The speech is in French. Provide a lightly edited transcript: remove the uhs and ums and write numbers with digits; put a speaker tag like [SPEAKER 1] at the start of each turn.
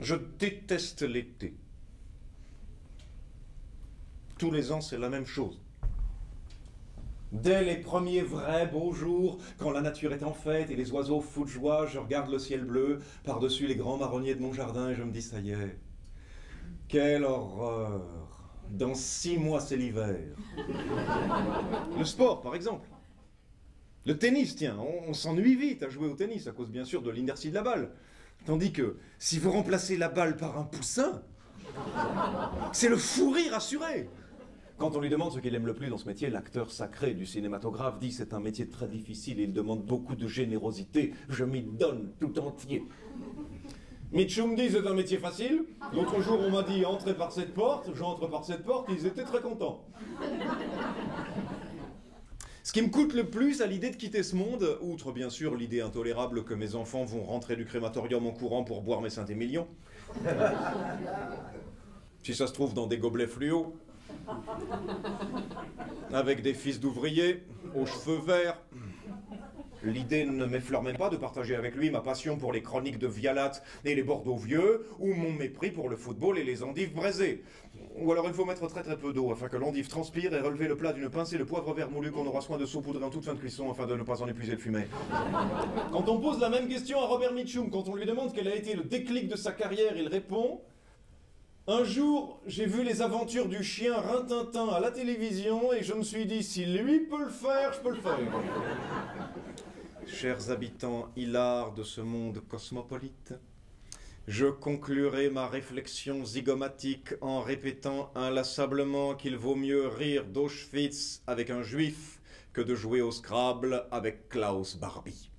[SPEAKER 1] Je déteste l'été. Tous les ans, c'est la même chose. Dès les premiers vrais beaux jours, quand la nature est en fête et les oiseaux foutent de joie, je regarde le ciel bleu par-dessus les grands marronniers de mon jardin et je me dis, ça y est, quelle horreur! Dans 6 mois, c'est l'hiver. Le sport, par exemple. Le tennis, tiens, on s'ennuie vite à jouer au tennis à cause bien sûr de l'inertie de la balle. Tandis que si vous remplacez la balle par un poussin, c'est le fou rire assuré. Quand on lui demande ce qu'il aime le plus dans ce métier, l'acteur sacré du cinématographe dit c'est un métier très difficile et il demande beaucoup de générosité. Je m'y donne tout entier. Mitchum dit c'est un métier facile. L'autre jour on m'a dit entrez par cette porte, j'entre par cette porte, ils étaient très contents. Ce qui me coûte le plus à l'idée de quitter ce monde, outre bien sûr l'idée intolérable que mes enfants vont rentrer du crématorium en courant pour boire mes Saint-Émilion. Si ça se trouve dans des gobelets fluo, avec des fils d'ouvriers, aux cheveux verts. L'idée ne m'effleure même pas de partager avec lui ma passion pour les chroniques de Vialat et les Bordeaux vieux, ou mon mépris pour le football et les endives braisées. Ou alors il faut mettre très peu d'eau afin que l'endive transpire et relever le plat d'une pincée de poivre vert moulu qu'on aura soin de saupoudrer en toute fin de cuisson afin de ne pas en épuiser le fumet. Quand on pose la même question à Robert Mitchum, quand on lui demande quel a été le déclic de sa carrière, il répond « Un jour, j'ai vu les aventures du chien Rintintin à la télévision et je me suis dit, si lui peut le faire, je peux le faire. » Chers habitants hilars de ce monde cosmopolite, je conclurai ma réflexion zygomatique en répétant inlassablement qu'il vaut mieux rire d'Auschwitz avec un juif que de jouer au Scrabble avec Klaus Barbie.